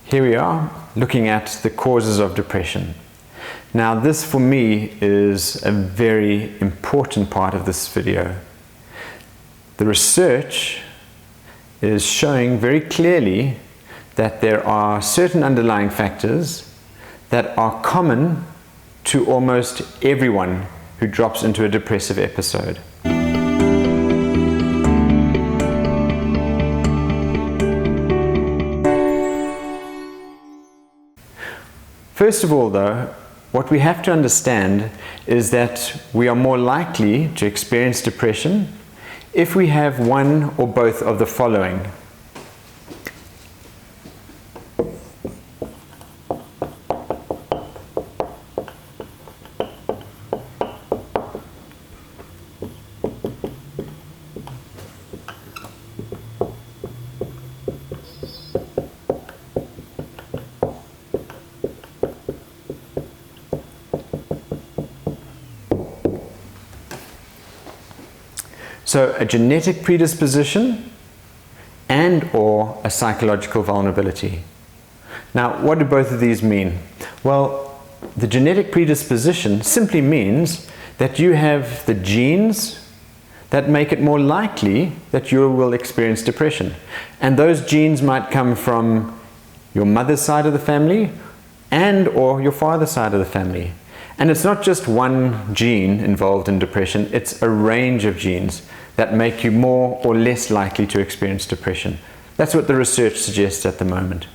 Here we are looking at the causes of depression. Now this for me is a very important part of this video. The research is showing very clearly that there are certain underlying factors that are common to almost everyone who drops into a depressive episode. First of all though, what we have to understand is that we are more likely to experience depression if we have one or both of the following. So a genetic predisposition and or a psychological vulnerability. Now, what do both of these mean? Well, the genetic predisposition simply means that you have the genes that make it more likely that you will experience depression. And those genes might come from your mother's side of the family and or your father's side of the family. And it's not just one gene involved in depression, it's a range of genes that make you more or less likely to experience depression. That's what the research suggests at the moment.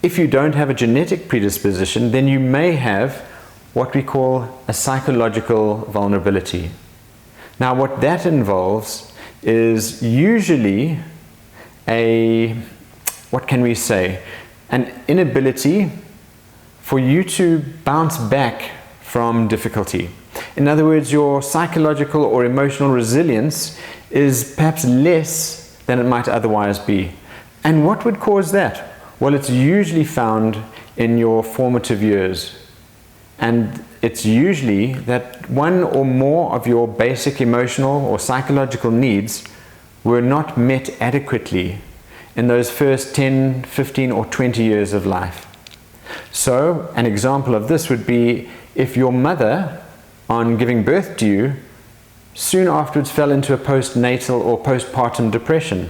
If you don't have a genetic predisposition, then you may have what we call a psychological vulnerability. Now what that involves is usually what can we say, an inability for you to bounce back from difficulty. In other words, your psychological or emotional resilience is perhaps less than it might otherwise be. And what would cause that? Well, it's usually found in your formative years. And it's usually that one or more of your basic emotional or psychological needs were not met adequately in those first 10, 15 or 20 years of life. So an example of this would be if your mother, on giving birth to you, soon afterwards fell into a postnatal or postpartum depression.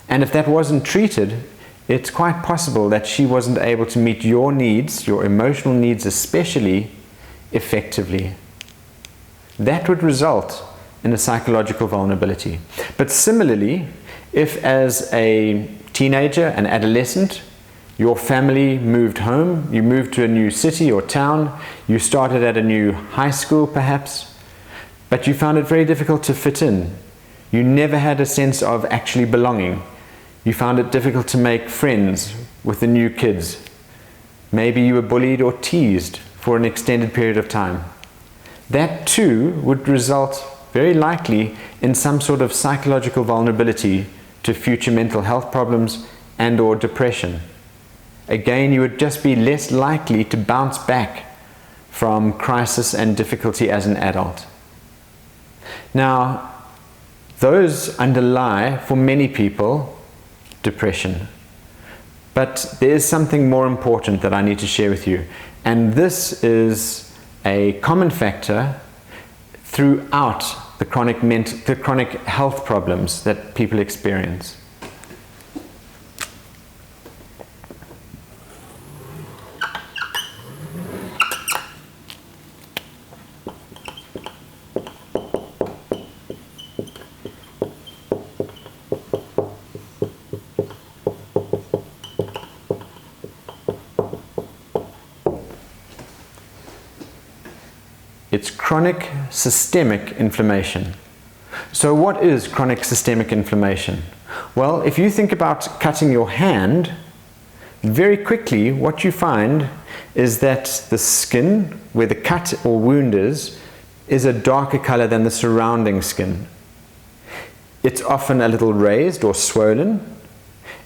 And if that wasn't treated, it's quite possible that she wasn't able to meet your needs, your emotional needs especially, effectively. That would result in a psychological vulnerability. But similarly, if as a teenager, an adolescent, your family moved home, you moved to a new city or town, you started at a new high school perhaps, but you found it very difficult to fit in. You never had a sense of actually belonging. You found it difficult to make friends with the new kids. Maybe you were bullied or teased for an extended period of time. That too would result very likely in some sort of psychological vulnerability to future mental health problems and or depression. Again, you would just be less likely to bounce back from crisis and difficulty as an adult. Now, those underlie, for many people, depression. But there is something more important that I need to share with you. And this is a common factor throughout the chronic health problems that people experience. It's chronic systemic inflammation. So what is chronic systemic inflammation? Well, if you think about cutting your hand, very quickly what you find is that the skin where the cut or wound is a darker color than the surrounding skin. It's often a little raised or swollen.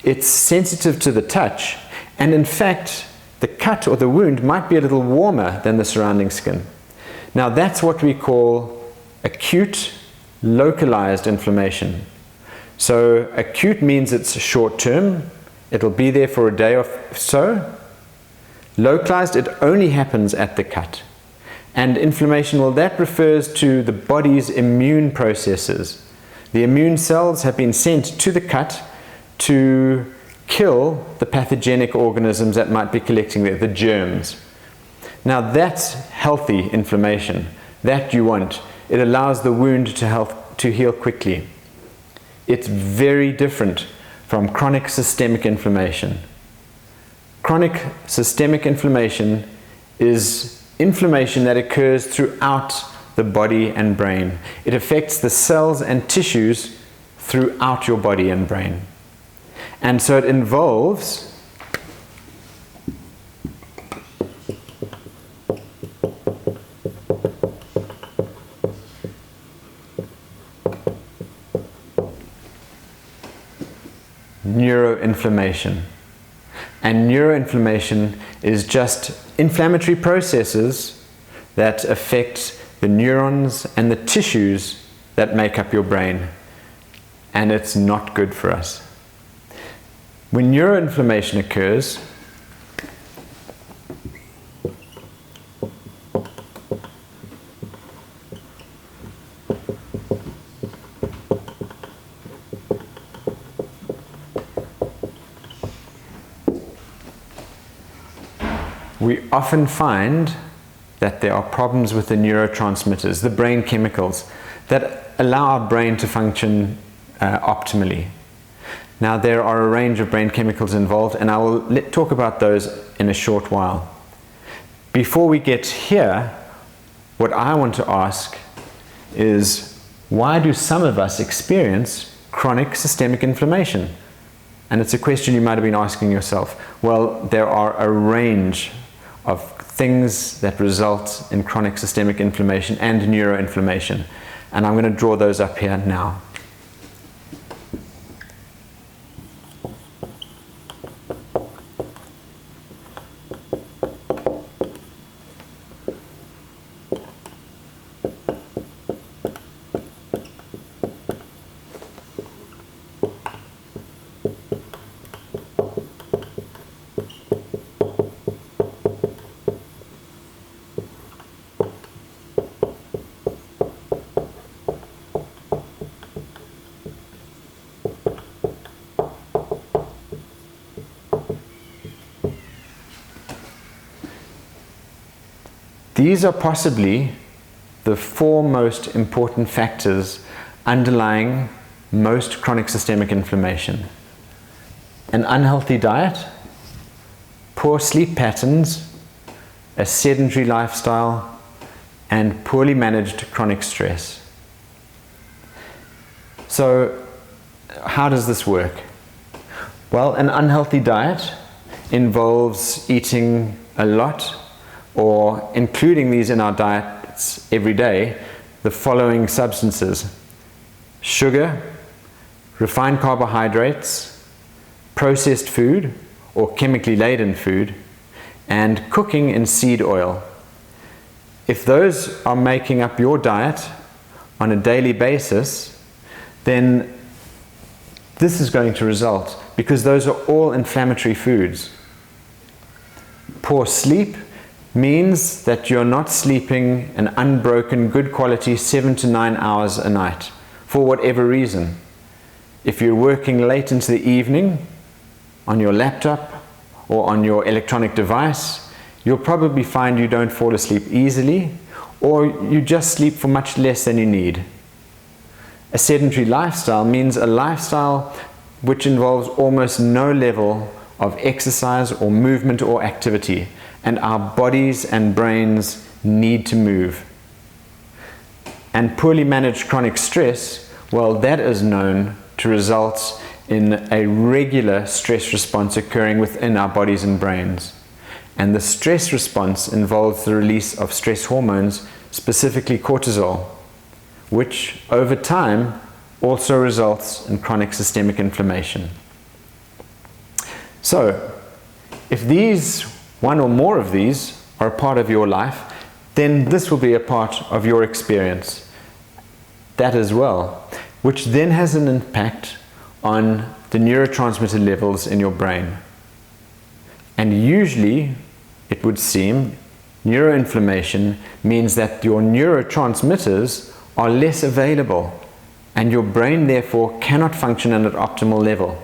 It's sensitive to the touch, and in fact the cut or the wound might be a little warmer than the surrounding skin. Now that's what we call acute localized inflammation. So acute means it's short term, It'll be there for a day or so. Localized, it only happens at the cut. And inflammation, well, that refers to the body's immune processes. The immune cells have been sent to the cut to kill the pathogenic organisms that might be collecting there, the germs. Now that's healthy inflammation. That you want. It allows the wound to heal quickly. It's very different from chronic systemic inflammation. Chronic systemic inflammation is inflammation that occurs throughout the body and brain. It affects the cells and tissues throughout your body and brain. And so it involves neuroinflammation. And neuroinflammation is just inflammatory processes that affect the neurons and the tissues that make up your brain. And it's not good for us. When neuroinflammation occurs, we often find that there are problems with the neurotransmitters, the brain chemicals, that allow our brain to function optimally. Now, there are a range of brain chemicals involved, and I will talk about those in a short while. Before we get here, what I want to ask is, why do some of us experience chronic systemic inflammation? And it's a question you might have been asking yourself. Well, there are a range of things that result in chronic systemic inflammation and neuroinflammation. And I'm going to draw those up here now. These are possibly the four most important factors underlying most chronic systemic inflammation: an unhealthy diet, poor sleep patterns, a sedentary lifestyle, and poorly managed chronic stress. So, how does this work? Well, an unhealthy diet involves eating a lot, or including these in our diets every day, the following substances: sugar, refined carbohydrates, processed food or chemically laden food, and cooking in seed oil. If those are making up your diet on a daily basis, then this is going to result, because those are all inflammatory foods. Poor sleep means that you're not sleeping an unbroken, good quality 7 to 9 hours a night, for whatever reason. If you're working late into the evening on your laptop or on your electronic device, you'll probably find you don't fall asleep easily, or you just sleep for much less than you need. A sedentary lifestyle means a lifestyle which involves almost no level of exercise or movement or activity. And our bodies and brains need to move. And poorly managed chronic stress, well, that is known to result in a regular stress response occurring within our bodies and brains. And the stress response involves the release of stress hormones, specifically cortisol, which over time also results in chronic systemic inflammation. So, if one or more of these are a part of your life, then this will be a part of your experience. That as well, which then has an impact on the neurotransmitter levels in your brain. And usually, it would seem, neuroinflammation means that your neurotransmitters are less available, and your brain therefore cannot function at an optimal level.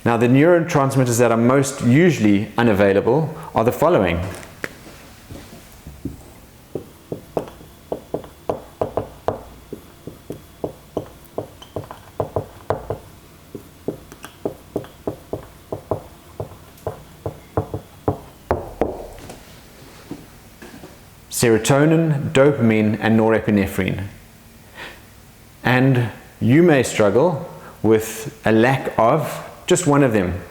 Now, the neurotransmitters that are most usually unavailable are the following. Serotonin, dopamine, and norepinephrine. And you may struggle with a lack of just one of them.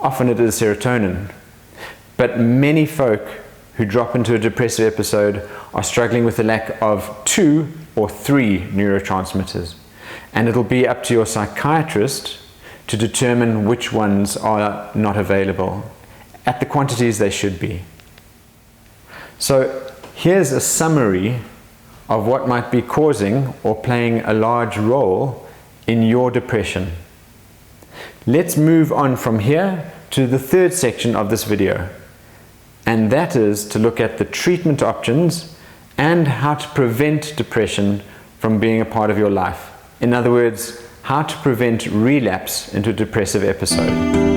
Often it is serotonin. But many folk who drop into a depressive episode are struggling with the lack of 2 or 3 neurotransmitters. And it'll be up to your psychiatrist to determine which ones are not available at the quantities they should be. So here's a summary of what might be causing or playing a large role in your depression. Let's move on from here to the third section of this video, and that is to look at the treatment options and how to prevent depression from being a part of your life. In other words, how to prevent relapse into a depressive episode.